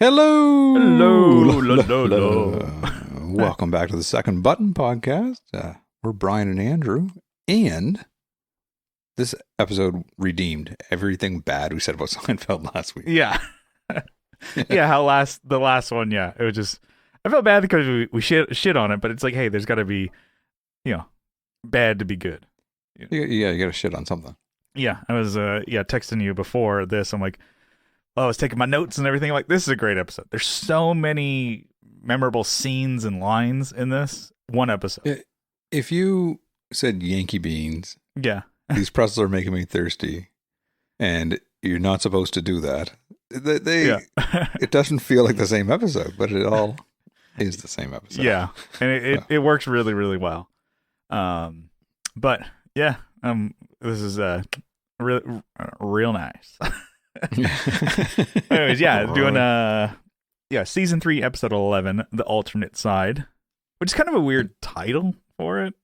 Hello. Hello. Welcome back to the Second Button podcast. We're Brian and Andrew, and this episode redeemed everything bad we said about Seinfeld last week. Yeah. Yeah, the last one, yeah. It was just, I felt bad because we shit on it, but it's like, hey, there's got to be, bad to be good. Yeah, you got to shit on something. Yeah, I was texting you before this. I'm like, I was taking my notes and everything. I'm like, this is a great episode. There's so many memorable scenes and lines in this one episode. If you said Yankee beans, Yeah. these pretzels are making me thirsty, and you're not supposed to do that. It doesn't feel like the same episode, but it all is the same episode. Yeah, and it works really, really well. But yeah, this is real nice. Anyways, yeah, doing season 3, episode 11, The Alternate Side, which is kind of a weird title for it.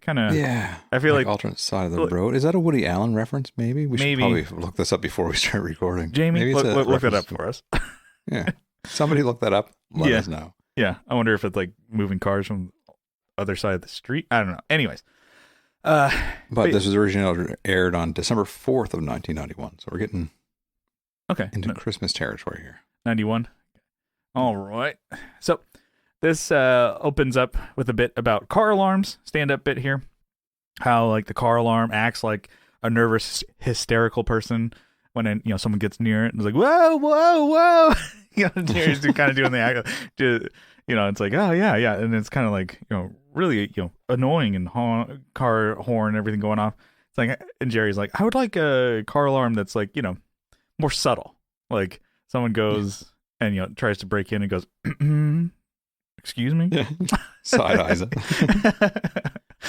I feel like alternate side of the road. Is that a Woody Allen reference? Maybe we should probably look this up before we start recording. Jamie, look that up for us. Yeah, somebody look that up. Let us know. Yeah, I wonder if it's like moving cars from the other side of the street. I don't know. Anyways, but this was originally aired on December 4th of 1991, so we're getting into Christmas territory here. 91. All right. So this opens up with a bit about car alarms, stand-up bit here. How like the car alarm acts like a nervous, hysterical person when someone gets near it and it's like, whoa, whoa, whoa. Jerry's kind of doing the act. It's like, oh yeah, yeah, and it's kind of like really annoying and car horn and everything going off. It's like, and Jerry's like, I would like a car alarm that's like more subtle. Like someone goes and tries to break in and goes, excuse me? Yeah. Side eyes it.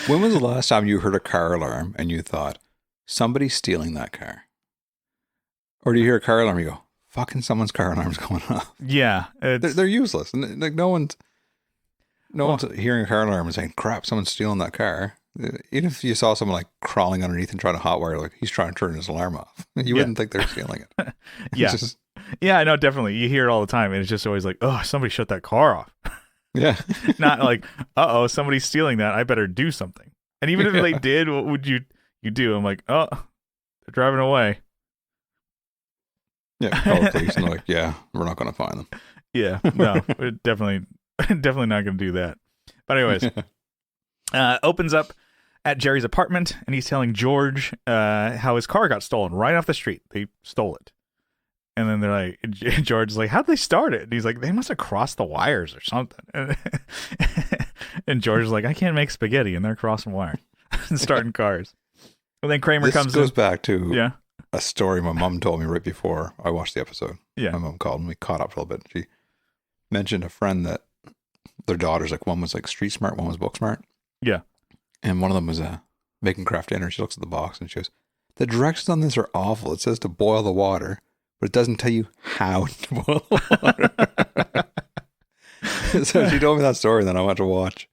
When was the last time you heard a car alarm and you thought, somebody's stealing that car? Or do you hear a car alarm and you go, fucking someone's car alarm's going off? Yeah. They're useless. Like no one's hearing a car alarm and saying, crap, someone's stealing that car. Even if you saw someone like crawling underneath and trying to hotwire, like he's trying to turn his alarm off, you wouldn't think they're stealing it. Yeah. Yeah, I know, definitely. You hear it all the time, and it's just always like, oh, somebody shut that car off. Yeah. Not like, uh-oh, somebody's stealing that. I better do something. And even if they did, what would you do? I'm like, oh, they're driving away. Yeah, call the police and they're like, yeah, we're not going to find them. Yeah, no, we're definitely not going to do that. But anyways, opens up at Jerry's apartment, and he's telling George how his car got stolen right off the street. They stole it. And then they're like, George is like, how'd they start it? And he's like, they must have crossed the wires or something. And George is like, I can't make spaghetti, and they're crossing wires and starting cars. And then Kramer comes in. This goes back to a story my mom told me right before I watched the episode. Yeah. My mom called and we caught up for a little bit. She mentioned a friend that their daughters, like one was like street smart, one was book smart. Yeah. And one of them was making craft dinner. She looks at the box and she goes, the directions on this are awful. It says to boil the water, but it doesn't tell you how to boil the water. So she told me that story, and then I went to watch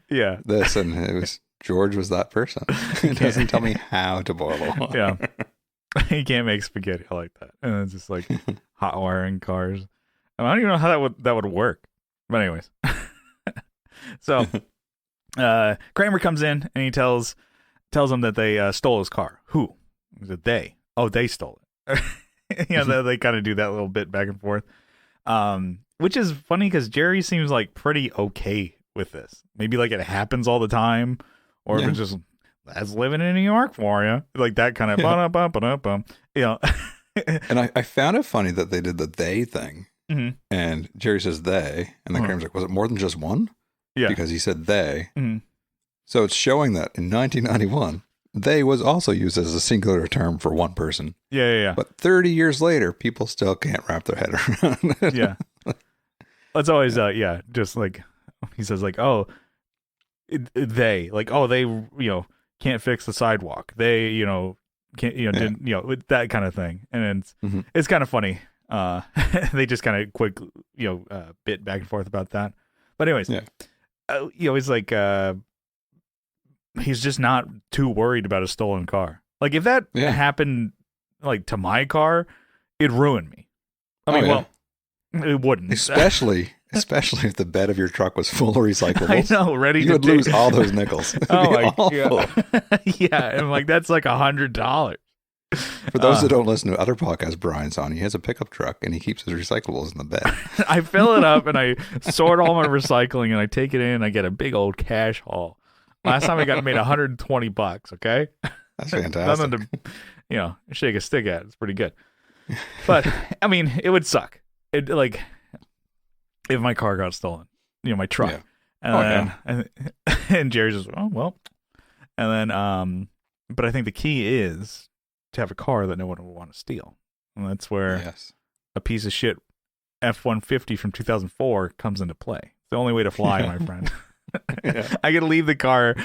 this, and it was George was that person. It doesn't tell me how to boil the water. Yeah. He can't make spaghetti. I like that. And it's just like hot wiring cars. I don't even know how that would work. But anyways. So Kramer comes in and he tells him that they stole his car. Who? Was it they? Oh, they stole it. They kind of do that little bit back and forth. Which is funny because Jerry seems like pretty okay with this. Maybe like it happens all the time, or if it's just, that's living in New York for you. Like that kind of And I found it funny that they did the they thing. Mm-hmm. And Jerry says they, and then Kramer's like, was it more than just one? Yeah. Because he said they. Mm-hmm. So it's showing that in 1991, they was also used as a singular term for one person. Yeah. But 30 years later, people still can't wrap their head around it. Yeah. It's always, just like, he says like, oh, they, like, oh, they, can't fix the sidewalk. They, can't, didn't, that kind of thing. And it's kind of funny. They just kind of quick, bit back and forth about that. But anyways, it's like, he's just not too worried about a stolen car. Like if that happened like to my car, it'd ruin me. I mean, well, It wouldn't. Especially if the bed of your truck was full of recyclables. I know, ready you to would lose all those nickels. Oh my awful. God. Yeah, and like that's like $100. For those that don't listen to other podcasts Brian's on, he has a pickup truck and he keeps his recyclables in the bed. I fill it up and I sort all my recycling and I take it in and I get a big old cash haul. Last time I got made $120, okay? That's fantastic. Nothing to, shake a stick at. It's pretty good. But, I mean, it would suck. It like, if my car got stolen, my truck. Yeah. And Jerry's just, oh, well. And then, but I think the key is to have a car that no one will want to steal. And that's where a piece of shit F-150 from 2004 comes into play. It's the only way to fly, my friend. I could leave the car,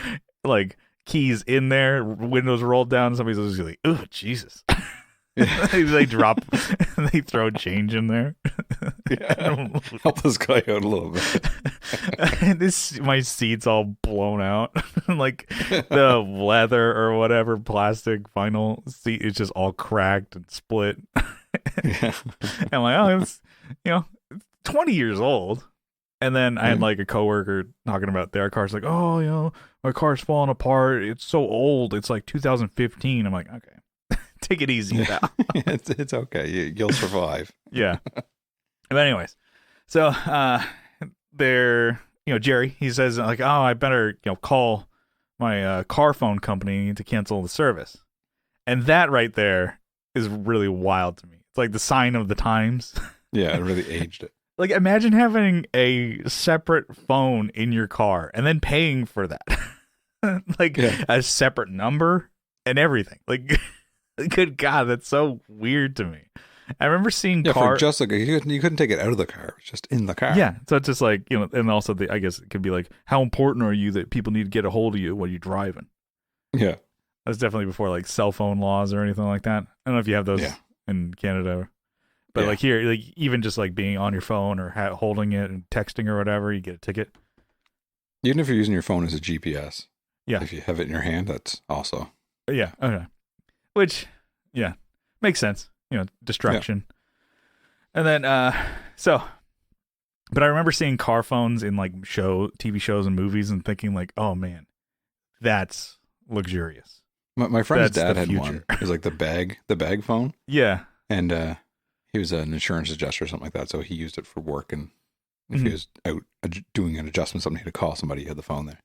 like, keys in there, windows rolled down, somebody's just like, oh, Jesus. They drop, they throw change in there. Help this guy out a little bit. My seat's all blown out. Like the leather or whatever plastic vinyl seat is just all cracked and split. I'm like, oh, it's 20 years old. And then I had like a coworker talking about their cars, like, oh, my car's falling apart. It's so old. It's like 2015. I'm like, okay, take it easy now. It's okay. You'll survive. Yeah. But anyways, so there, Jerry, he says like, oh, I better call my car phone company to cancel the service, and that right there is really wild to me. It's like the sign of the times. Yeah, it really aged it. Like, imagine having a separate phone in your car and then paying for that. A separate number and everything. Like, good God, that's so weird to me. I remember seeing for just like you couldn't take it out of the car. It was just in the car. Yeah, so it's just like, and also I guess it could be like, how important are you that people need to get a hold of you while you're driving? Yeah. That's definitely before like cell phone laws or anything like that. I don't know if you have those in Canada. But like here, like even just like being on your phone or holding it and texting or whatever, you get a ticket. Even if you're using your phone as a GPS. Yeah. If you have it in your hand, that's also. Yeah. Okay. Which, makes sense. Distraction. Yeah. And then, but I remember seeing car phones in like TV shows and movies and thinking like, oh man, that's luxurious. My friend's dad had one. It was like the bag phone. Yeah. And, he was an insurance adjuster or something like that, so he used it for work. And if he was out doing an adjustment, something he had to call somebody, he had the phone there.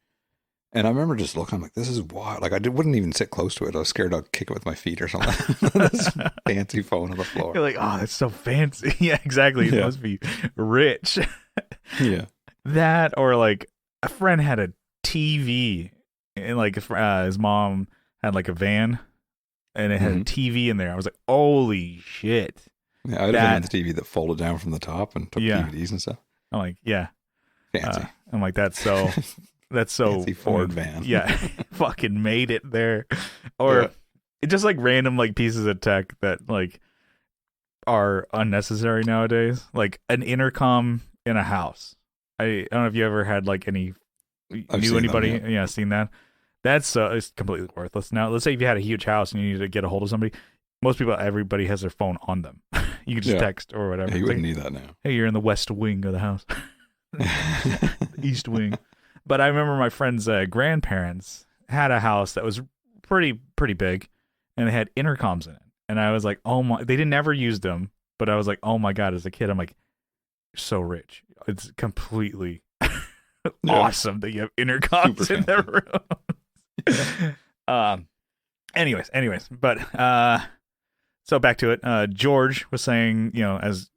And I remember just looking, I'm like, this is wild. Like, wouldn't even sit close to it. I was scared I'd kick it with my feet or something. This fancy phone on the floor. You're like, oh, that's so fancy. Yeah, exactly. It must be rich. Yeah. That, or like a friend had a TV, and like his mom had like a van, and it had a TV in there. I was like, holy shit. Yeah, I'd have been in the TV that folded down from the top and took DVDs and stuff. I'm like, yeah. Fancy. I'm like, that's so fancy Ford van. Yeah. Fucking made it there. Or it's just like random like pieces of tech that like are unnecessary nowadays. Like an intercom in a house. I don't know if you ever had like knew anybody. Seen that. That's it's completely worthless. Now, let's say if you had a huge house and you needed to get a hold of somebody. Everybody has their phone on them. You can just text or whatever. Yeah, you wouldn't need that now. Hey, you're in the west wing of the house. East wing. But I remember my friend's grandparents had a house that was pretty big, and they had intercoms in it. And I was like, oh my, they didn't ever use them, but I was like, oh my God, as a kid, I'm like, you're so rich. It's completely awesome that you have intercoms in their room. Anyways, but so back to it. George was saying, as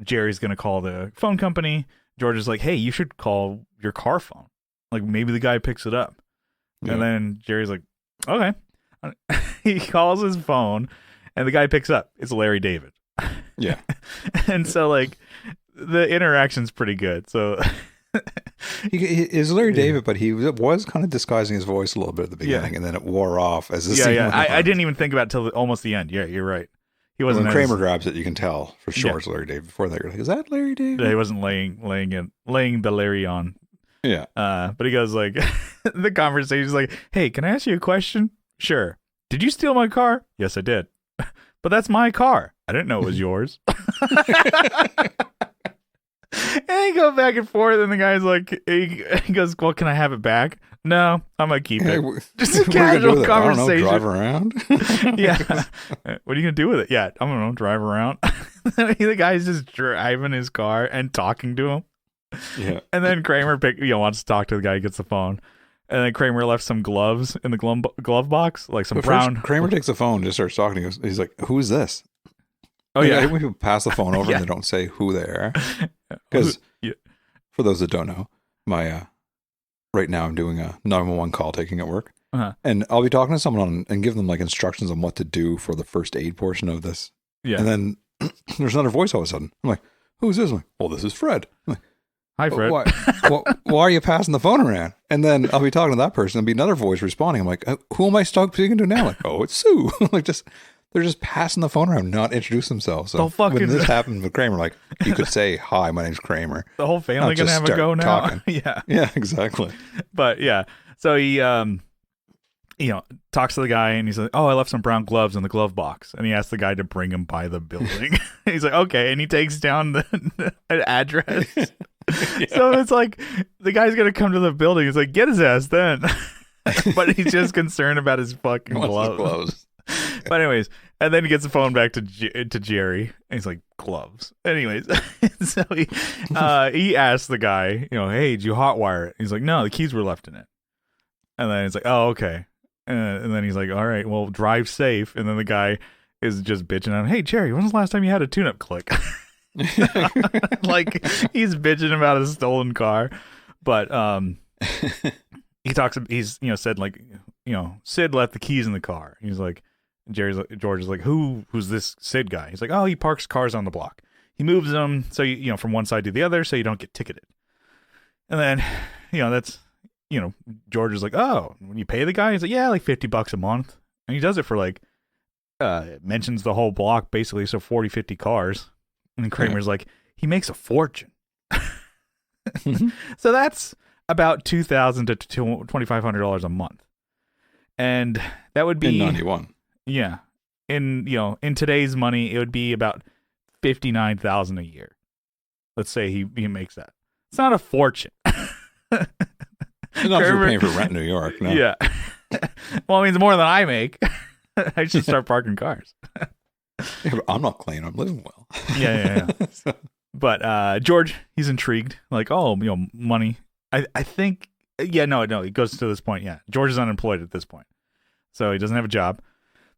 Jerry's going to call the phone company, George is like, hey, you should call your car phone. Like, maybe the guy picks it up. Yeah. And then Jerry's like, okay. He calls his phone, and the guy picks up. It's Larry David. Yeah. And so, like, the interaction's pretty good. So... He is Larry David, but he was kind of disguising his voice a little bit at the beginning, and then it wore off as the scene went on. I didn't even think about it till almost the end. Yeah, you're right. He wasn't. When Kramer grabs it, you can tell for sure it's Larry David. Before that, you're like, "Is that Larry David?" Yeah, he wasn't laying the Larry on. Yeah. But he goes like, the conversation's like, "Hey, can I ask you a question?" Sure. Did you steal my car? Yes, I did. But that's my car. I didn't know it was yours. And they go back and forth, and the guy's like, he goes, well, can I have it back? No, I'm going to keep it. Just a casual conversation. Drive around? Yeah. What are you going to do with it? Yeah, I'm going to drive around. The guy's just driving his car and talking to him. Yeah. And then Kramer wants to talk to the guy who gets the phone. And then Kramer left some gloves in the glove box, like some brown. Kramer takes the phone, just starts talking. He's like, "Who's this?" Oh yeah. I think people pass the phone over and they don't say who they are. Because for those that don't know, my right now I'm doing a 911 call taking at work, and I'll be talking to someone and give them like instructions on what to do for the first aid portion of this. Yeah. And then there's another voice all of a sudden. I'm like, "Who's this?" I'm like, "Well, this is Fred." I'm like, "Hi, Fred. Why are you passing the phone around?" And then I'll be talking to that person and be another voice responding. I'm like, "Who am I speaking to now?" I'm like, "Oh, it's Sue." Like they're just passing the phone around, not introduce themselves. So when this happened with Kramer, like you could say, "Hi, my name's Kramer." The whole family gonna have a go now. Talking. Yeah, exactly. But yeah, so he talks to the guy and he's like, "Oh, I left some brown gloves in the glove box," and he asks the guy to bring him by the building. He's like, "Okay," and he takes down the address. Yeah. So it's like the guy's gonna come to the building. He's like, "Get his ass then," but he's just concerned about his fucking gloves. But anyways, and then he gets the phone back to Jerry, and he's like, "Gloves." Anyways, so he asks the guy, "Hey, did you hotwire it?" He's like, "No, the keys were left in it." And then he's like, "Oh, okay." And then he's like, "All right, well, drive safe." And then the guy is just bitching on, "Hey, Jerry, when's the last time you had a tune-up click?" Like he's bitching about his stolen car, but he's said like, Sid left the keys in the car. He's like, George is like, who's this Sid guy? He's like, "Oh, he parks cars on the block. He moves them so you from one side to the other so you don't get ticketed." And then that's George is like, "Oh, when you pay the guy?" He's like, "Yeah, like $50 a month." And he does it for like mentions the whole block basically, so 40-50 cars. And then Kramer's like, "He makes a fortune." So that's about $2,000 to $2,500 a month, and that would be in 91. Yeah, in today's money, it would be about $59,000 a year. Let's say he makes that. It's not a fortune. It's not if you're paying for rent in New York. No. Yeah. Well, it means more than I make. I should start parking cars. Yeah, but I'm not clean. I'm living well. Yeah. So. But George, he's intrigued. Like, oh, money. I think. Yeah, no. It goes to this point. Yeah, George is unemployed at this point, so he doesn't have a job.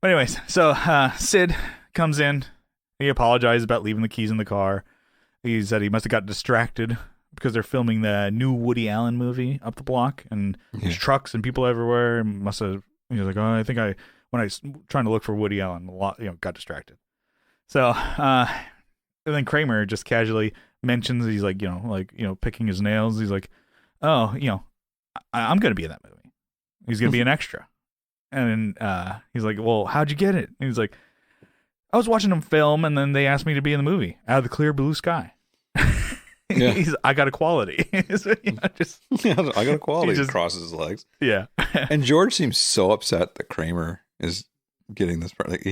But anyways, so Sid comes in. He apologized about leaving the keys in the car. He said he must have got distracted because they're filming the new Woody Allen movie up the block, and there's trucks and people everywhere. And must have. He was like, "Oh, I think when I was trying to look for Woody Allen, got distracted." So, and then Kramer just casually mentions, he's like, picking his nails. He's like, "Oh, I'm going to be in that movie." He's going to be an extra. And he's like, "Well, how'd you get it?" And he's like, "I was watching them film, and then they asked me to be in the movie out of the clear blue sky." Yeah. I got a quality. So, I got a quality. He just crosses his legs. Yeah. And George seems so upset that Kramer is getting this part. Like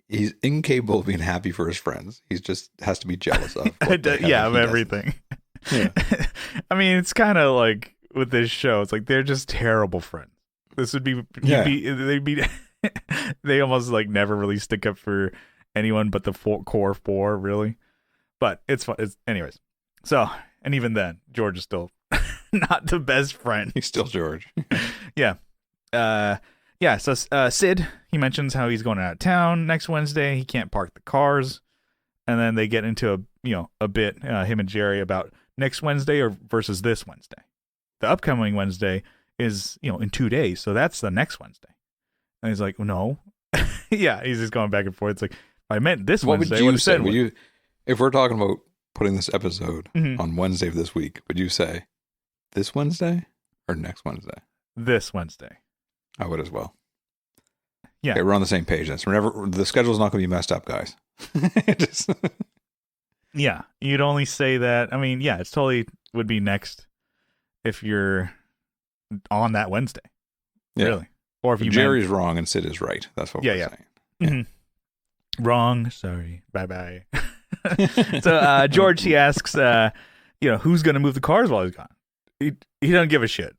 he's incapable of being happy for his friends. He's just has to be jealous of. Of everything. Yeah. I mean, it's kind of like with this show. It's like they're just terrible friends. This would be. They'd be. They almost like never really stick up for anyone but the core four, really. But it's fun. Anyways. So, and even then, George is still not the best friend. He's still George. Yeah. So Sid, he mentions how he's going out of town next Wednesday. He can't park the cars. And then they get into a bit, him and Jerry, about next Wednesday versus this Wednesday. The upcoming Wednesday is, in 2 days. So that's the next Wednesday. And he's like, "No." Yeah, he's just going back and forth. It's like, if I meant this Wednesday, would you say? If we're talking about putting this episode on Wednesday of this week, would you say this Wednesday or next Wednesday? This Wednesday. I would as well. Yeah. Okay, we're on the same page then. So remember, the schedule's not going to be messed up, guys. Yeah, you'd only say that. I mean, yeah, it's totally would be next if you're on that Wednesday. Yeah. Really. Or if you Jerry's wrong and Sid is right. That's what we're saying. Mm-hmm. Wrong. Sorry. Bye-bye. So George, he asks, who's going to move the cars while he's gone? He doesn't give a shit.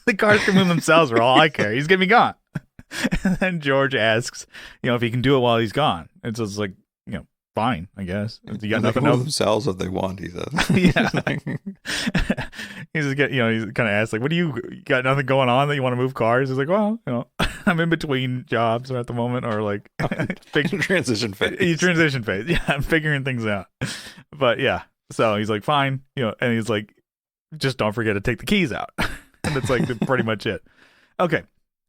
The cars can move themselves for all I care. He's going to be gone. And then George asks, if he can do it while he's gone. And so it's like, fine, I guess. You got nothing else. Themselves if they want, he says. Yeah. He's just he's kind of asked, like, what do you got nothing going on that you want to move cars? He's like, well, I'm in between jobs at the moment, or like transition phase. Transition phase. Yeah, I'm figuring things out. But yeah, so he's like, fine, and he's like, just don't forget to take the keys out. And it's like pretty much it. Okay,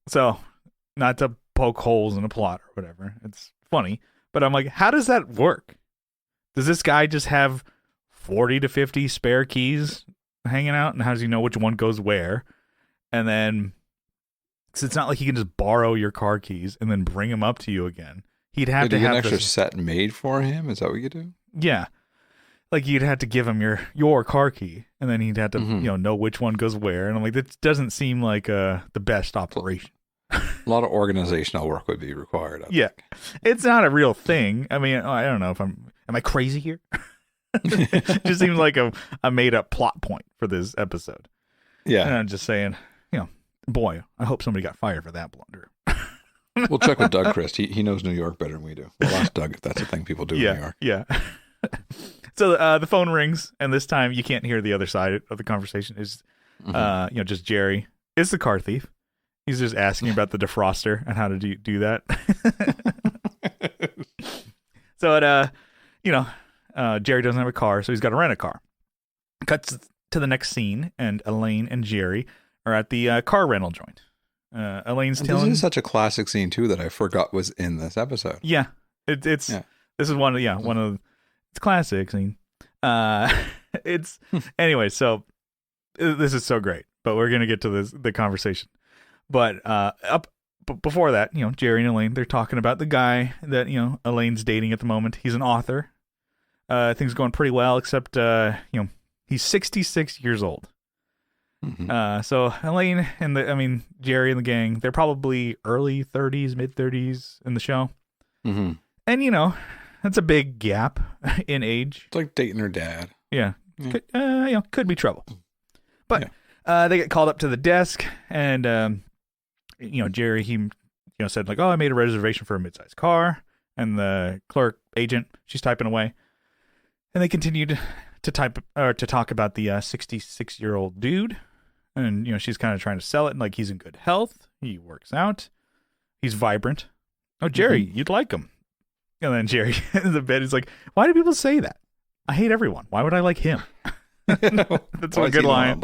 so not to poke holes in a plot or whatever. It's funny, but I'm like, how does that work? Does this guy just have 40 to 50 spare keys hanging out, and how does he know which one goes where? And then, so it's not like he can just borrow your car keys and then bring them up to you again. He'd have to have an extra set made for him. Is that what you do? Yeah, like you'd have to give him your car key, and then he'd have to know which one goes where. And I'm like, that doesn't seem like the best operation. A lot of organizational work would be required. Yeah, it's not a real thing. I mean, I don't know if am I crazy here? It just seems like a made up plot point for this episode. Yeah, and I'm just saying, boy, I hope somebody got fired for that blunder. We'll check with Doug Christ. He knows New York better than we do. We'll ask Doug if that's a thing people do in New York. Yeah. So the phone rings, and this time you can't hear the other side of the conversation. It's just Jerry is the car thief. He's just asking about the defroster and how to do that. So Jerry doesn't have a car, so he's got to rent a car. Cuts to the next scene, and Elaine and Jerry are at the car rental joint. Elaine's telling. This is such a classic scene too that I forgot was in this episode. Yeah, it's. Yeah. This is one of it's classic scene. It's anyway. So this is so great, but we're gonna get to the conversation. But before that, Jerry and Elaine, they're talking about the guy that Elaine's dating at the moment. He's an author. Things are going pretty well, except he's 66 years old. Mm-hmm. So Elaine and Jerry and the gang, they're probably early 30s, mid 30s in the show. Mm-hmm. And that's a big gap in age. It's like dating her dad. Yeah. Could be trouble. But they get called up to the desk, and Jerry, he said like, oh, I made a reservation for a midsize car, and the clerk agent, she's typing away, and they continued to talk about the 66-year-old dude, and she's kind of trying to sell it, and like, he's in good health, he works out, he's vibrant. Oh, Jerry, you'd like him. And then Jerry in the bed is like, why do people say that? I hate everyone. Why would I like him? That's a good line.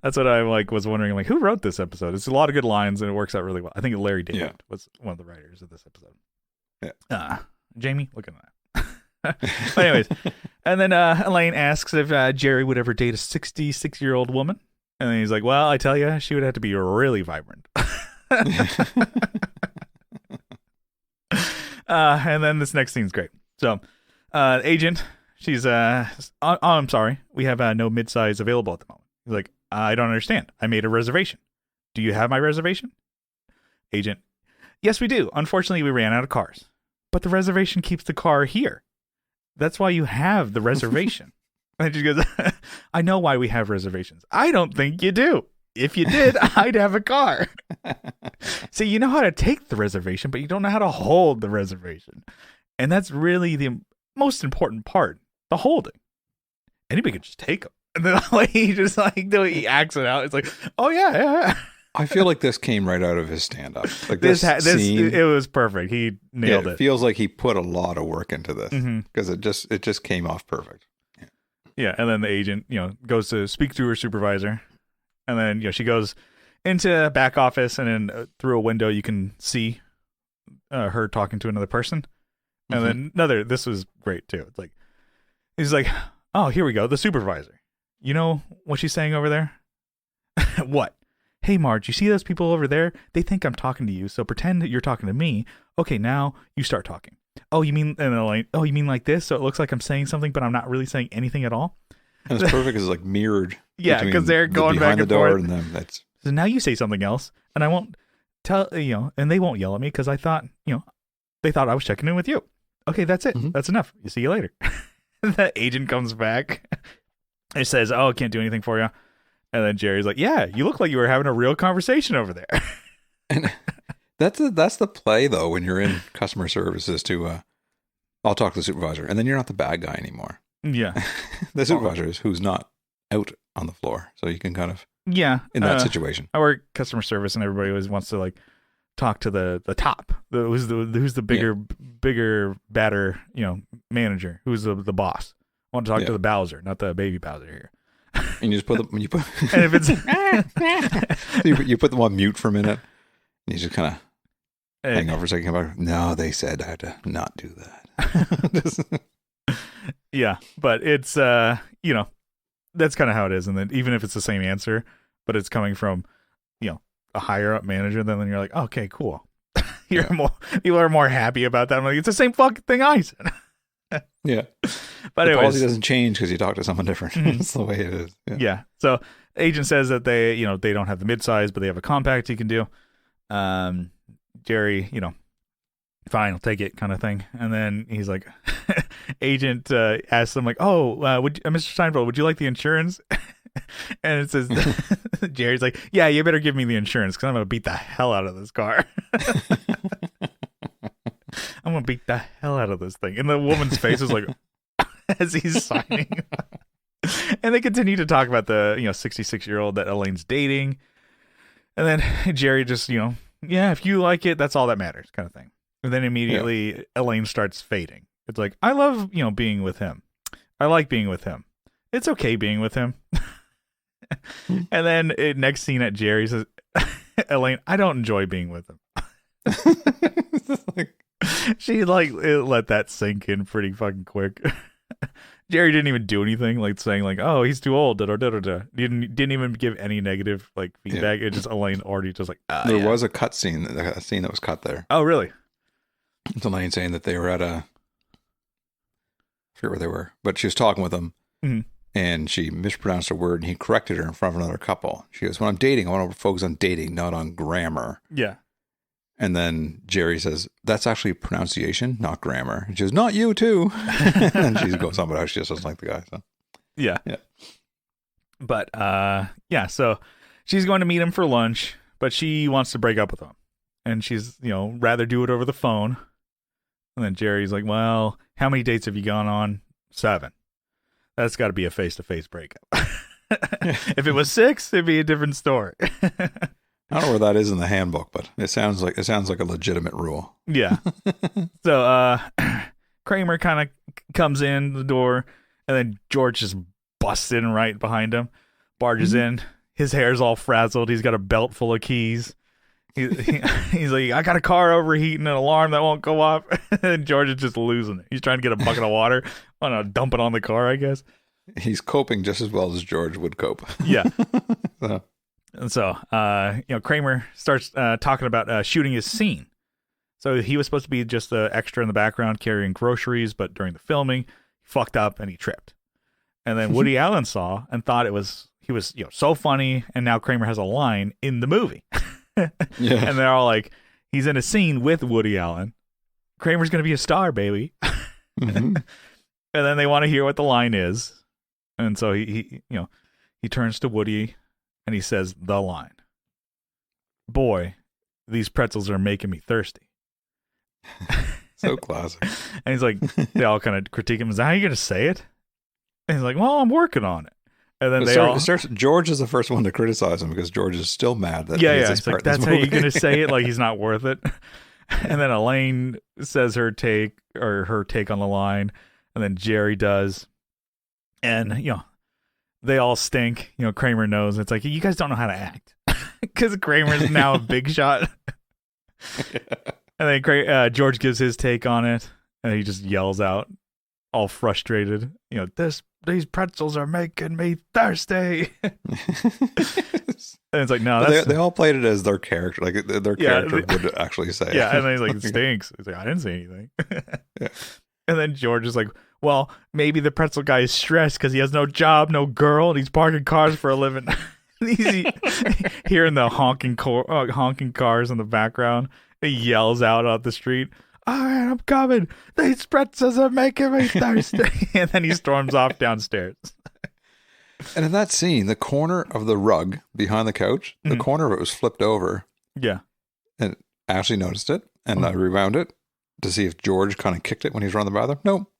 That's what I was wondering. Like, who wrote this episode? It's a lot of good lines, and it works out really well. I think Larry David was one of the writers of this episode. Yeah. Jamie, look at that. But anyways, and then Elaine asks if Jerry would ever date a 66-year-old woman, and then he's like, well, I tell you, she would have to be really vibrant. And then this next scene's great. So, agent, she's I'm sorry, we have no midsize available at the moment. He's like, I don't understand. I made a reservation. Do you have my reservation? Agent, yes, we do. Unfortunately, we ran out of cars, but the reservation keeps the car here. That's why you have the reservation. And she goes, I know why we have reservations. I don't think you do. If you did, I'd have a car. See, you know how to take the reservation, but you don't know how to hold the reservation. And that's really the most important part, the holding. Anybody could just take them. And then he just he acts it out. It's like, oh, yeah. I feel like this came right out of his stand-up. Like this scene, it was perfect. He nailed it. It feels like he put a lot of work into this because it just came off perfect. Yeah, and then the agent, goes to speak to her supervisor. And then, she goes into back office, and then through a window, you can see her talking to another person. And then this was great too. It's like, he's like, oh, here we go. The supervisor. You know what she's saying over there? What? Hey, Marge, you see those people over there? They think I'm talking to you. So pretend that you're talking to me. Okay, now you start talking. Oh, you mean, and then like, oh, you mean like this? So it looks like I'm saying something, but I'm not really saying anything at all. And it's perfect. It's like mirrored. Yeah, because they're going back and forth. And them. That's... So now you say something else, and I won't tell, and they won't yell at me because I thought, they thought I was checking in with you. Okay, that's it. Mm-hmm. That's enough. You see you later. The agent comes back. He says, "Oh, I can't do anything for you." And then Jerry's like, "Yeah, you look like you were having a real conversation over there." And that's the play though when you're in customer services to I'll talk to the supervisor, and then you're not the bad guy anymore. Yeah. The supervisor is who's not out on the floor, so you can kind of in that situation. I work customer service, and everybody always wants to like talk to the top, who's the bigger, badder, manager, who's the boss. I want to talk to the Bowser, not the baby Bowser here. And you just put and if it's you put them on mute for a minute, and you just kind of hang over a second. About no, they said I had to not do that. Yeah, but it's that's kind of how it is, and then even if it's the same answer, but it's coming from a higher up manager, then you're like, okay, cool. People are more happy about that. I'm like, it's the same fucking thing I said. Yeah, but the anyways, policy doesn't change because you talk to someone different. That's the way it is. Yeah. So agent says that they don't have the mid-size, but they have a compact you can do. Jerry, fine, I'll take it, kind of thing. And then he's like, agent asks him like, "Oh, Mr. Seinfeld, would you like the insurance?" And it says, Jerry's like, "Yeah, you better give me the insurance because I'm gonna beat the hell out of this car." I'm gonna beat the hell out of this thing. And the woman's face is like, as he's signing. And they continue to talk about the 66-year-old that Elaine's dating. And then Jerry just yeah, if you like it, that's all that matters, kind of thing. And then immediately Elaine starts fading. It's like, I love being with him. I like being with him. It's okay being with him. And then next scene at Jerry says, Elaine, I don't enjoy being with him. She let that sink in pretty fucking quick. Jerry didn't even do anything, like saying like, "Oh, he's too old." Didn't even give any negative feedback. It just Elaine already just like. There was a cut scene, a scene that was cut there. Oh, really? It's Elaine saying that they were at I forget where they were, but she was talking with him, and she mispronounced a word, and he corrected her in front of another couple. She goes, "When I'm dating, I want to focus on dating, not on grammar." Yeah. And then Jerry says, "That's actually pronunciation, not grammar." And she goes, "Not you too." And she goes on about how she just doesn't like the guy. So yeah. But so she's going to meet him for lunch, but she wants to break up with him, and she's rather do it over the phone. And then Jerry's like, "Well, how many dates have you gone on? 7. That's got to be a face-to-face breakup." If it was 6, it'd be a different story. I don't know where that is in the handbook, but it sounds like a legitimate rule. Yeah. So Kramer kind of comes in the door, and then George just busts in right behind him, barges in. His hair's all frazzled. He's got a belt full of keys. He's like, "I got a car overheating, an alarm that won't go off." And George is just losing it. He's trying to get a bucket of water. I don't know, dump it on the car, I guess. He's coping just as well as George would cope. Yeah. And so, Kramer starts talking about shooting his scene. So he was supposed to be just the extra in the background carrying groceries, but during the filming, he fucked up and he tripped. And then Woody Allen saw and thought he was so funny, and now Kramer has a line in the movie. Yeah. And they're all like, he's in a scene with Woody Allen. Kramer's going to be a star, baby. And then they want to hear what the line is. And so he turns to Woody and he says the line, "Boy, these pretzels are making me thirsty." So classic. And he's like, they all kind of critique him. Is that how you going to say it? And he's like, "Well, I'm working on it." And then George is the first one to criticize him because George is still mad that it's like, that's how you're going to say it, like he's not worth it. And then Elaine says her take on the line, and then Jerry does. And, they all stink. Kramer knows. It's like, you guys don't know how to act. Because Kramer's now a big shot. And then George gives his take on it, and he just yells out, all frustrated, "These pretzels are making me thirsty." And it's like, no, they all played it as their character, like their character would actually say. Yeah, and then he's like, "It stinks." He's like, "I didn't say anything." And then George is like, "Well, maybe the pretzel guy is stressed because he has no job, no girl, and he's parking cars for a living." He's hearing the honking cars in the background. He yells out the street, all right, I'm coming. These pretzels are making me thirsty. And then he storms off downstairs. And in that scene, the corner of the rug behind the couch, the corner of it was flipped over. Yeah. And Ashley noticed it, and I rewound it to see if George kind of kicked it when he was running the bathroom. Nope.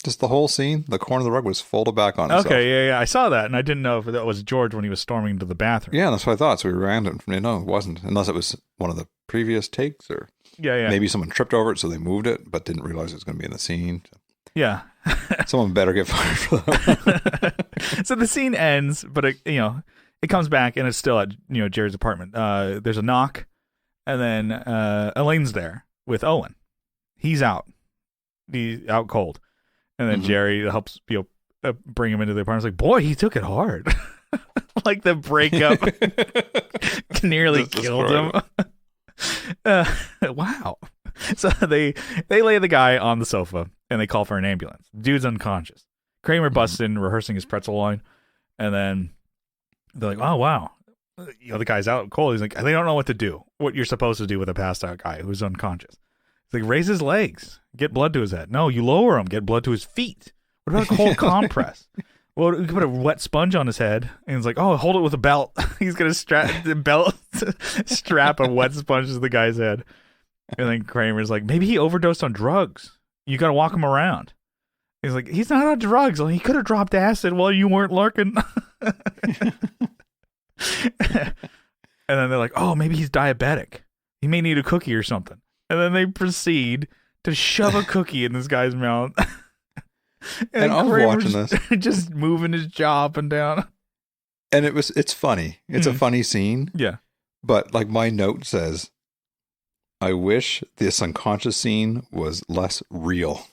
Just the whole scene, the corner of the rug was folded back on itself. Okay, yeah. I saw that, and I didn't know if that was George when he was storming into the bathroom. Yeah, that's what I thought. So we rewound it. No, it wasn't. Unless it was one of the previous takes, or maybe someone tripped over it, so they moved it, but didn't realize it was going to be in the scene. Yeah. Someone better get fired for that. So the scene ends, but it comes back, and it's still at Jerry's apartment. There's a knock, and then Elaine's there with Owen. He's out. He's out cold. And then Jerry helps bring him into the apartment. It's like, boy, he took it hard. Like the breakup nearly killed him. Wow. So they lay the guy on the sofa and they call for an ambulance. Dude's unconscious. Kramer busts in rehearsing his pretzel line, and then they're like, oh wow, the guy's out cold. He's like, they don't know what to do. What you're supposed to do with a passed out guy who's unconscious. He's like, raise his legs, get blood to his head. No, you lower him, get blood to his feet. What about a cold compress? Well, you can put a wet sponge on his head, and he's like, oh, hold it with a belt. He's gonna strap a wet sponge to the guy's head. And then Kramer's like, maybe he overdosed on drugs. You got to walk him around. He's like, he's not on drugs. Well, he could have dropped acid while you weren't lurking. And then they're like, oh, maybe he's diabetic. He may need a cookie or something. And then they proceed to shove a cookie in this guy's mouth. And I'm watching this. Just moving his jaw up and down. And it's funny. It's a funny scene. Yeah. But like my note says, I wish this unconscious scene was less real.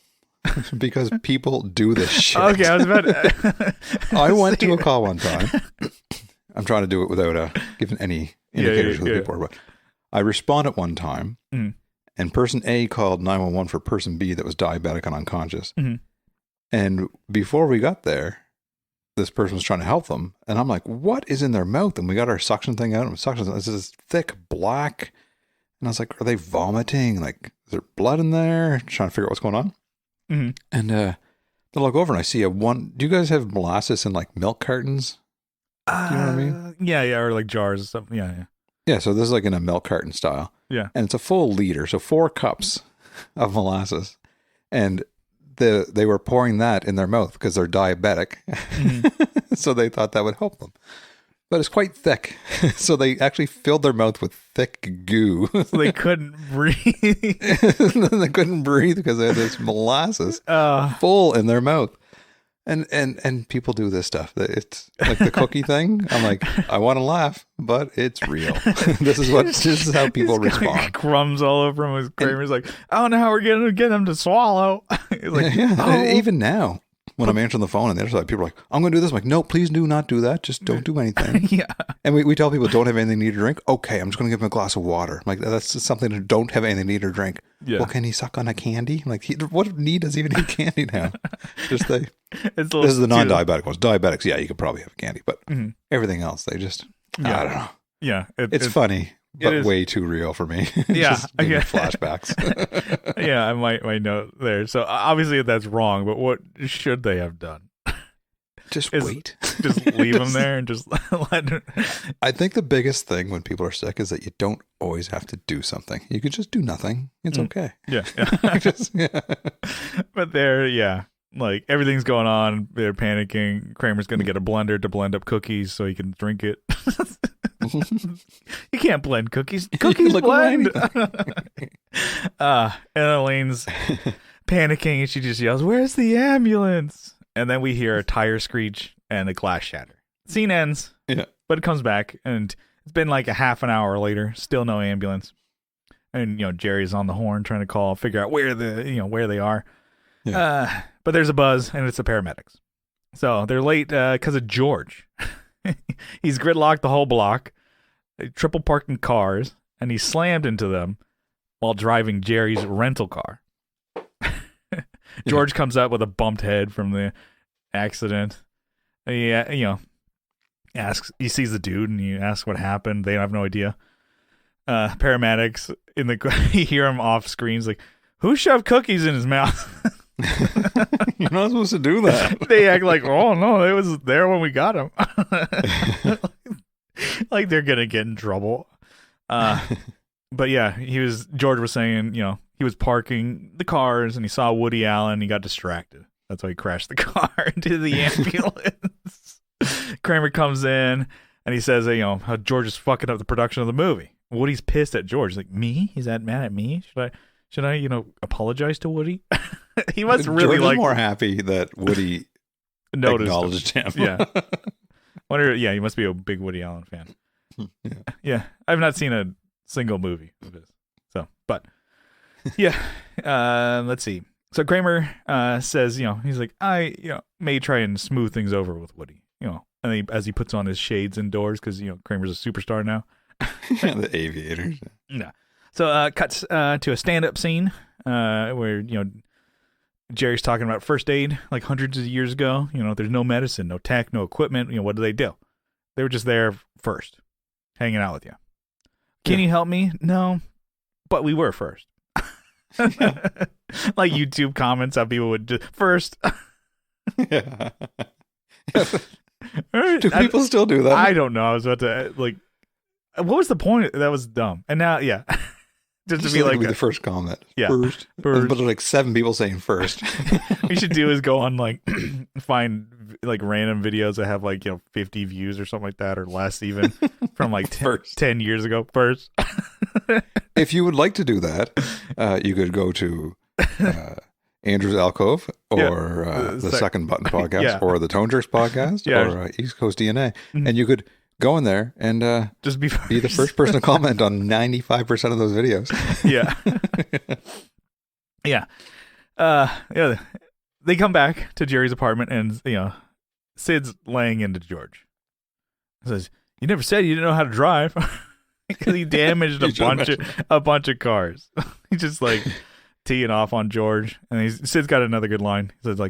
Because people do this shit. Okay, I was about to... I went to a call one time. I'm trying to do it without giving any indicators who the people are. But I responded one time, and person A called 911 for person B that was diabetic and unconscious. And before we got there, this person was trying to help them. And I'm like, what is in their mouth? And we got our suction thing out. And suction, this is thick black. And I was like, are they vomiting? Like, is there blood in there? Trying to figure out what's going on. And then I look over and I see do you guys have molasses in like milk cartons? Do you know what I mean? Yeah, or like jars or something. Yeah. Yeah, so this is like in a milk carton style. Yeah. And it's a full liter, so 4 cups of molasses. And they were pouring that in their mouth because they're diabetic. So they thought that would help them. But it's quite thick. So they actually filled their mouth with thick goo. So they couldn't breathe. They couldn't breathe because they had this molasses full in their mouth. And people do this stuff. It's like the cookie thing. I'm like, I want to laugh, but it's real. This is how people respond. Crumbs all over him. His Kramer's like, I don't know how we're going to get him to swallow. He's like, even now, when I'm answering the phone and the other side, people are like, I'm going to do this. I'm like, no, please do not do that. Just don't do anything. Yeah. And we tell people don't have anything to eat or drink. Okay, I'm just going to give him a glass of water. I'm like, that's something to don't have anything to eat or drink. Yeah. Well, can he suck on a candy? Like, what need does he even eat candy now? This is the non-diabetic ones. Diabetics, yeah, you could probably have candy, but everything else, they just, I don't know. Yeah. It's funny, but way too real for me. Yeah. Just give me flashbacks. Yeah, I might note there. So obviously that's wrong, but what should they have done? Just wait. Just leave them there and just let him. I think the biggest thing when people are sick is that you don't always have to do something. You could just do nothing. It's okay. Yeah. But like everything's going on. They're panicking. Kramer's going to get a blender to blend up cookies so he can drink it. You can't blend cookies. Cookies blend. And Elaine's panicking and she just yells, "Where's the ambulance?" And then we hear a tire screech and a glass shatter. Scene ends. Yeah. But it comes back and it's been like a half an hour later. Still no ambulance. And Jerry's on the horn trying to figure out where they are. Yeah. But there's a buzz and it's the paramedics. So they're late because of George. He's gridlocked the whole block. They triple parked in cars and he slammed into them while driving Jerry's rental car. George comes up with a bumped head from the accident. He sees the dude and he asks what happened. They have no idea. Paramedics you hear him off screens like, who shoved cookies in his mouth? You're not supposed to do that. They act like, oh no, it was there when we got him. Like they're gonna get in trouble. But yeah, George was saying, he was parking the cars and he saw Woody Allen. He got distracted. That's why he crashed the car into the ambulance. Kramer comes in and he says, how George is fucking up the production of the movie. Woody's pissed at George. He's like, me? He's that mad at me? Should I apologize to Woody? He must really George is more happy that Woody acknowledged him. Yeah. Yeah, he must be a big Woody Allen fan. Yeah. I've not seen a single movie of his. So, but yeah. Let's see. So Kramer says, he's like, I may try and smooth things over with Woody, and as he puts on his shades indoors because Kramer's a superstar now. The aviators. Yeah. So cuts to a stand-up scene where Jerry's talking about first aid like hundreds of years ago. There's no medicine, no tech, no equipment. What do? They were just there first, hanging out with you. Can you help me? No, but we were first. Like YouTube comments, how people would do first. Yeah. Do people still do that? I don't know. I was about to what was the point? That was dumb. And now, yeah. Just to be like the first comment. Yeah. First. But like 7 people saying first. What you should do is go on find random videos that have 50 views or something like that or less even from 10 years ago. First. If you would like to do that, you could go to Andrew's Alcove or the Second Button podcast or the Tone Jerks podcast or East Coast DNA. And you could go in there and just be the first person to comment on 95% of those videos. Yeah. Yeah. They come back to Jerry's apartment and, Sid's laying into George. He says, you never said you didn't know how to drive. Because he damaged a bunch of cars. He's just teeing off on George. And Sid's got another good line. He says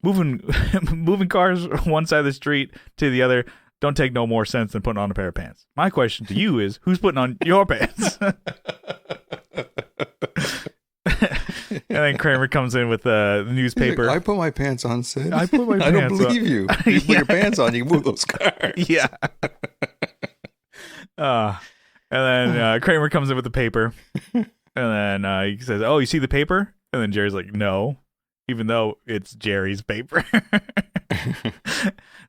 moving cars one side of the street to the other don't take no more sense than putting on a pair of pants. My question to you is, who's putting on your pants? And then Kramer comes in with the newspaper. I put my pants on, Sid. I put my pants on. I don't believe you. You put your pants on, you move those cars. Yeah. And then Kramer comes in with the paper. And then he says, oh, you see the paper? And then Jerry's like, no. Even though it's Jerry's paper.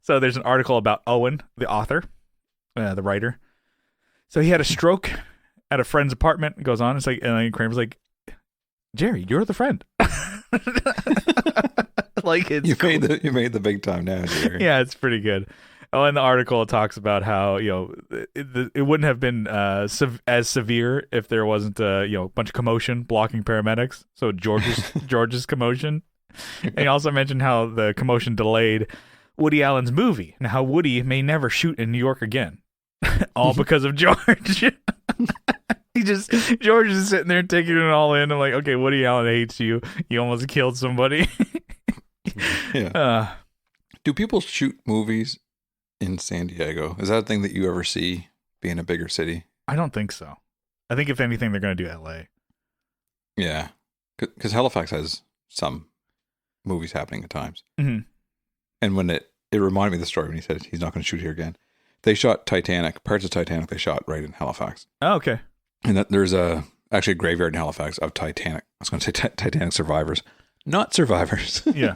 So there's an article about Owen, the author, the writer. So he had a stroke at a friend's apartment. It goes on. It's and then Kramer's like, Jerry, you're the friend. It's you made the big time now, Jerry. Yeah, it's pretty good. Oh, in the article it talks about how it wouldn't have been as severe if there wasn't a bunch of commotion blocking paramedics. So George's commotion, and he also mentioned how the commotion delayed Woody Allen's movie and how Woody may never shoot in New York again, all because of George. George is sitting there taking it all in. I'm like, okay, Woody Allen hates you. You almost killed somebody. Yeah. Do people shoot movies in San Diego? Is that a thing that you ever see being a bigger city? I don't think so. I think if anything, they're going to do LA. Yeah. Because Halifax has some movies happening at times. Mm-hmm. And when it reminded me of the story when he said he's not going to shoot here again. They shot Titanic, parts of Titanic they shot right in Halifax. Oh, okay. And that there's actually a graveyard in Halifax of Titanic. I was going to say Titanic survivors. Not survivors. Yeah.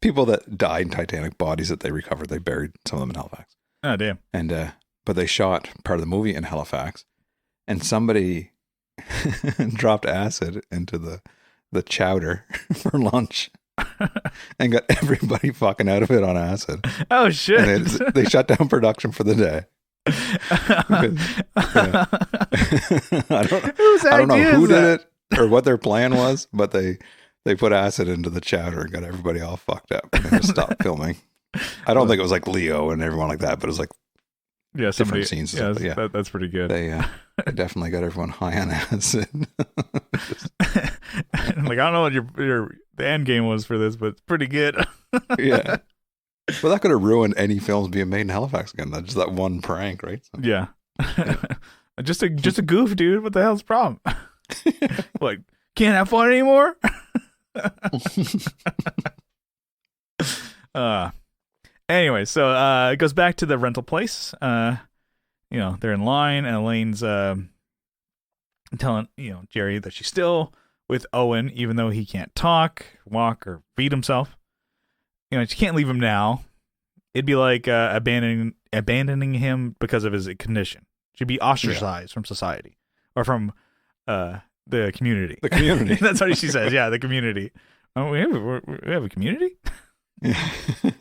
People that died in Titanic, bodies that they recovered. They buried some of them in Halifax. Oh, damn. And but they shot part of the movie in Halifax. And somebody dropped acid into the chowder for lunch. And got everybody fucking out of it on acid. Oh shit! And they shut down production for the day. I don't know who did it or what their plan was, but they put acid into the chowder and got everybody all fucked up. And they just stopped filming. I don't think it was like Leo and everyone like that, but it was like different scenes. Yeah, that's pretty good. They definitely got everyone high on acid. I don't know what the end game was for this, but it's pretty good. Yeah. Well, that could have ruined any films being made in Halifax again. That's just that one prank, right? So, yeah. Just a goof, dude. What the hell's the problem? Like, Can't have fun anymore. Anyway, so it goes back to the rental place. They're in line, and Elaine's telling Jerry that she's still with Owen, even though he can't talk, walk, or feed himself. She can't leave him now. It'd be like abandoning him because of his condition. She'd be ostracized from society or from the community. The community. That's what she says. Yeah, the community. Oh, we have a community? Yeah.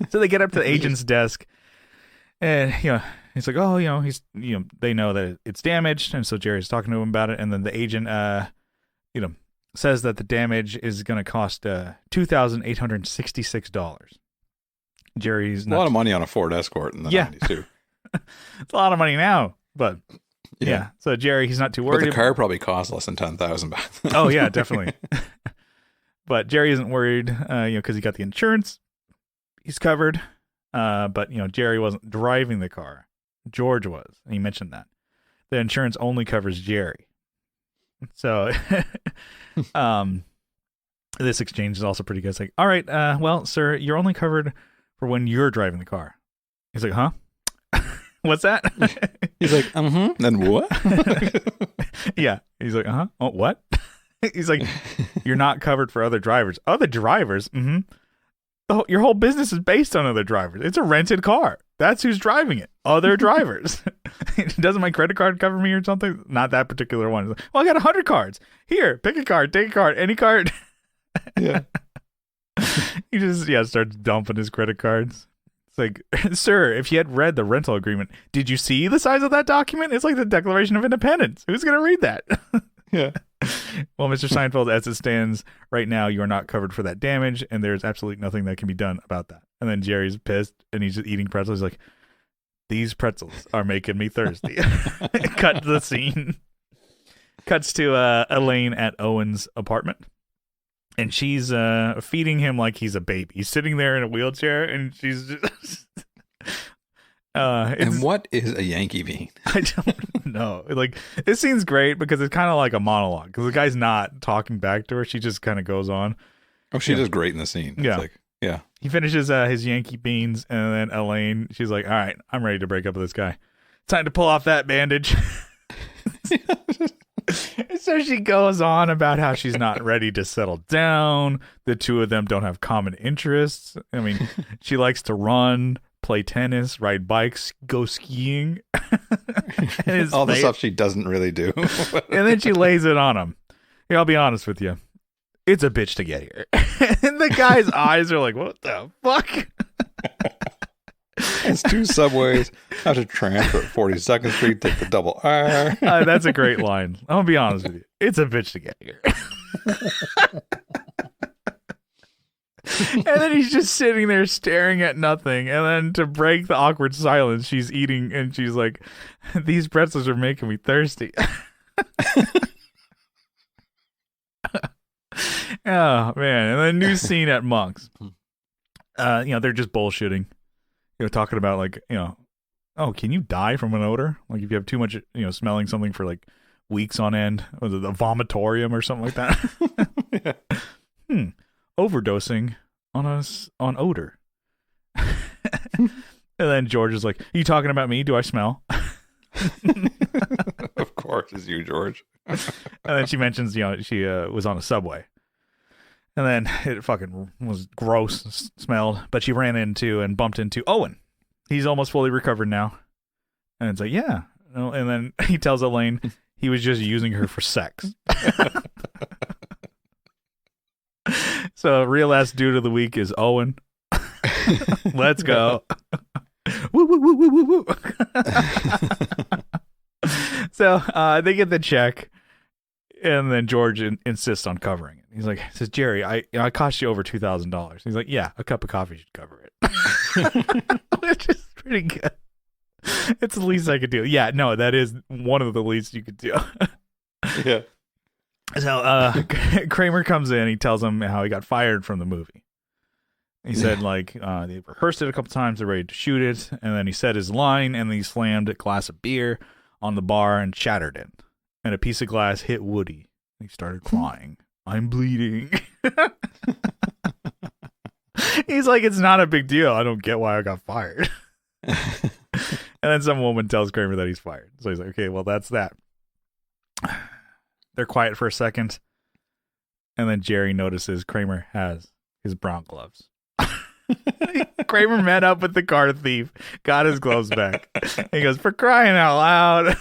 So they get up to the agent's desk, and he's like, oh, he's they know that it's damaged, and so Jerry's talking to him about it, and then the agent says that the damage is going to cost $2,866. Jerry's a lot of money on a Ford Escort in the 90s too. It's a lot of money now, but yeah. So Jerry, he's not too worried. But the car probably cost less than $10,000 back then. Oh yeah, definitely. But Jerry isn't worried, because he got the insurance. He's covered. But Jerry wasn't driving the car. George was. He mentioned that. The insurance only covers Jerry. So this exchange is also pretty good. It's like, all right, well, sir, you're only covered for when you're driving the car. He's like, huh? What's that? He's like, then what? Yeah. He's like, oh, what? He's like, you're not covered for other drivers. Other drivers? Mm-hmm. Your whole business is based on other drivers. It's a rented car. That's who's driving it. Other drivers. Doesn't my credit card cover me or something? Not that particular one. Like, well, I got 100 cards. Here, pick a card, take a card, any card. Yeah. He just starts dumping his credit cards. It's like, sir, if you had read the rental agreement, did you see the size of that document? It's like the Declaration of Independence. Who's going to read that? Yeah. Well, Mr. Seinfeld, as it stands right now, you are not covered for that damage, and there's absolutely nothing that can be done about that. And then Jerry's pissed, and he's just eating pretzels. He's like, these pretzels are making me thirsty. Cut to the scene. Cuts to Elaine at Owen's apartment. And she's feeding him like he's a baby. He's sitting there in a wheelchair, and she's just... and what is a Yankee bean? I don't know. Like, this scene's great because it's kind of like a monologue. Because the guy's not talking back to her. She just kind of goes on. Oh, she does great in the scene. Yeah. It's like, yeah. He finishes his Yankee beans, and then Elaine, she's like, all right, I'm ready to break up with this guy. Time to pull off that bandage. So she goes on about how she's not ready to settle down. The two of them don't have common interests. I mean, she likes to run, play tennis, ride bikes, go skiing. All the stuff she doesn't really do. And then she lays it on him. Here, I'll be honest with you. It's a bitch to get here. And the guy's eyes are like, what the fuck? It's 2 subways. I have to transfer at 42nd Street, take the double R. That's a great line. I'm going to be honest with you. It's a bitch to get here. And then he's just sitting there staring at nothing. And then to break the awkward silence, she's eating and she's like, these pretzels are making me thirsty. Oh, man. And then new scene at Monk's. They're just bullshitting. Talking about like, oh, can you die from an odor? Like if you have too much, smelling something for like weeks on end, was it the vomitorium or something like that? Yeah. Overdosing on odor. And then George is like, are you talking about me? Do I smell? Of course, it's you, George. And then she mentions, she was on a subway. And then it fucking was gross, smelled. But she ran into and bumped into Owen. He's almost fully recovered now. And it's like, yeah. And then he tells Elaine he was just using her for sex. So real ass dude of the week is Owen. Let's go. Woo, woo, woo, woo, woo, woo. So they get the check. And then George insists on covering it. He's like, says, Jerry, I cost you over $2,000. He's like, yeah, a cup of coffee should cover it. Which is pretty good. It's the least I could do. Yeah, no, that is one of the least you could do. Yeah. So Kramer comes in. He tells him how he got fired from the movie. He said, they rehearsed it a couple times. They're ready to shoot it. And then he said his line, and then he slammed a glass of beer on the bar and shattered it. And a piece of glass hit Woody. He started crying. I'm bleeding. He's like, it's not a big deal. I don't get why I got fired. And then some woman tells Kramer that he's fired. So he's like, okay, well, that's that. They're quiet for a second. And then Jerry notices Kramer has his brown gloves. Kramer met up with the car thief, got his gloves back. He goes, for crying out loud.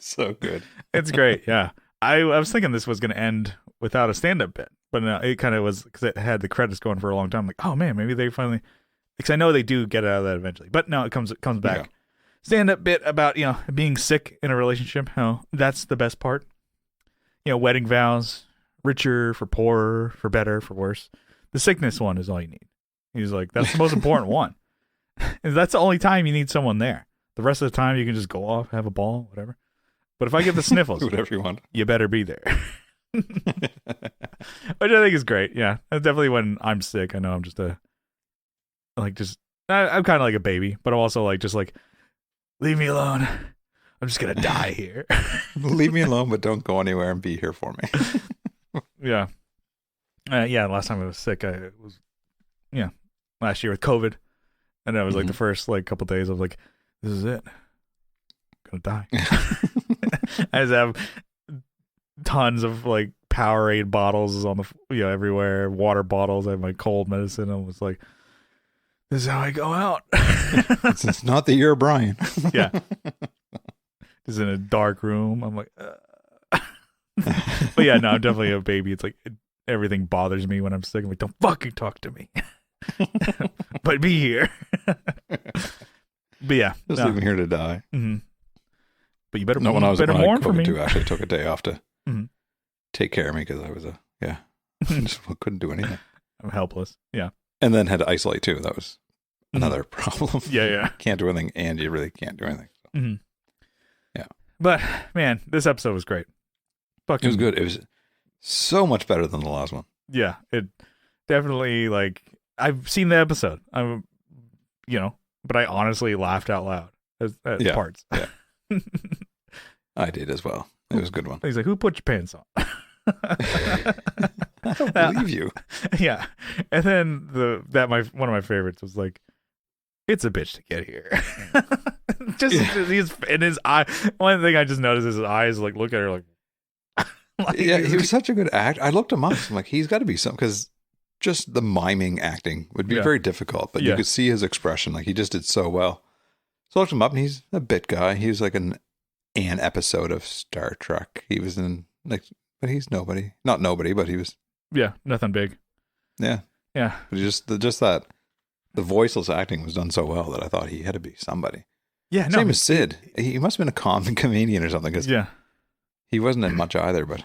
So good. It's great, yeah. I was thinking this was going to end without a stand-up bit. But no, it kind of was, because it had the credits going for a long time. Like, oh man, maybe they finally... Because I know they do get out of that eventually. But no, it comes back. Yeah. Stand-up bit about, being sick in a relationship. How that's the best part. Wedding vows, richer for poorer, for better, for worse. The sickness one is all you need. He's like, that's the most important one. And that's the only time you need someone there. The rest of the time, you can just go off, have a ball, whatever. But if I get the sniffles, whatever you want, you better be there. Which I think is great. Yeah, and definitely when I'm sick, I know I'm just I'm kind of like a baby, but I'm also like, just like, leave me alone. I'm just gonna die here. Leave me alone, but don't go anywhere and be here for me. Yeah. Last time I was sick, I was, last year with COVID. And I was like the first couple days of like, this is it. I'm gonna die. I just have tons of Powerade bottles on the, everywhere, water bottles. I have my cold medicine. I was like, this is how I go out. It's not the year of Brian. Yeah. Just in a dark room. I'm like, but yeah, no, I'm definitely a baby. It's like everything bothers me when I'm sick. I'm like, don't fucking talk to me. But be here. But yeah, just leave me here to die. Mm-hmm. But you better, when I mourn for me. Too, I actually took a day off to take care of me because I was just couldn't do anything. I'm helpless. Yeah, and then had to isolate too. That was another problem. Yeah. Can't do anything, and you really can't do anything. So. Mm-hmm. Yeah, but man, this episode was great. It was good. It was so much better than the last one. Yeah, it definitely I've seen the episode. But I honestly laughed out loud at parts. Yeah. I did as well. It was a good one. He's like, who put your pants on? I don't believe you. Yeah. And then one of my favorites was like, it's a bitch to get here. He's in his eye. One thing I just noticed is his eyes look at her like he was such a good actor. I looked him up. I'm like, he's got to be something, because just the miming acting would be very difficult, but you could see his expression. He just did so well. So I looked him up, and he's a bit guy. He was an episode of Star Trek. He was in but he's nobody. Not nobody, but he was. Yeah, nothing big. Yeah. Yeah. But just that the voiceless acting was done so well that I thought he had to be somebody. Yeah, no. Same as Sid. He must have been a comedian or something, because he wasn't in much either, but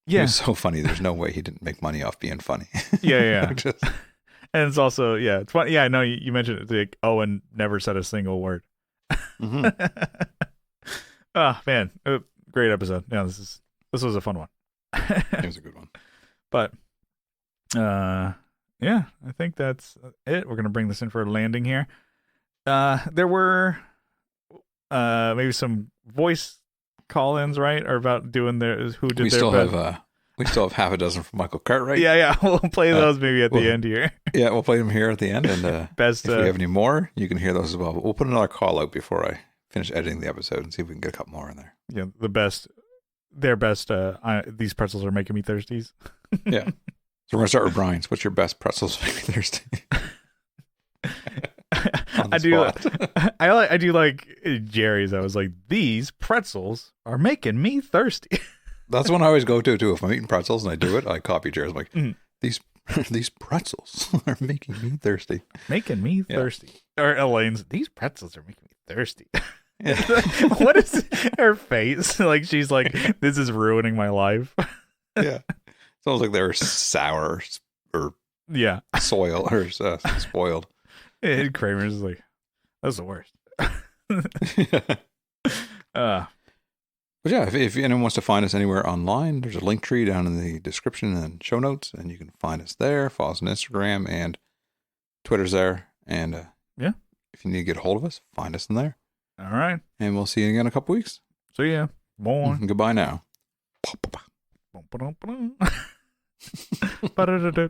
he was so funny. There's no way he didn't make money off being funny. Yeah. And it's also, it's funny. Yeah, I know you mentioned it. Owen never said a single word. Mm-hmm. Oh, man. Great episode. Yeah, this was a fun one. It was a good one. But, I think that's it. We're going to bring this in for a landing here. There were maybe some voice call-ins, right? Or about doing who did their best. We still have half a dozen from Michael Cartwright. Yeah. We'll play those maybe at the end here. Yeah, we'll play them here at the end. And best, if we have any more, you can hear those as well. But we'll put another call out before I finish editing the episode and see if we can get a couple more in there. Yeah, their best. These pretzels are making me thirsties. Yeah. So we're going to start with Brian's. What's your best pretzels making me thirsty? I do like Jerry's. I was like, these pretzels are making me thirsty. That's one I always go to too. If I'm eating pretzels and I do it, I copy Jerry's. I'm like, these pretzels are making me thirsty. Making me thirsty. Or Elaine's, these pretzels are making me thirsty. Yeah. What is her face? She's like, this is ruining my life. Yeah. It's almost like they're sour or soil or spoiled. And Kramer's like, that's the worst. But yeah, if anyone wants to find us anywhere online, there's a link tree down in the description and show notes, and you can find us there. Follow us on Instagram, and Twitter's there. And if you need to get a hold of us, find us in there. All right. And we'll see you again in a couple weeks. See ya. Bye. Goodbye now. Ba-da-da-da.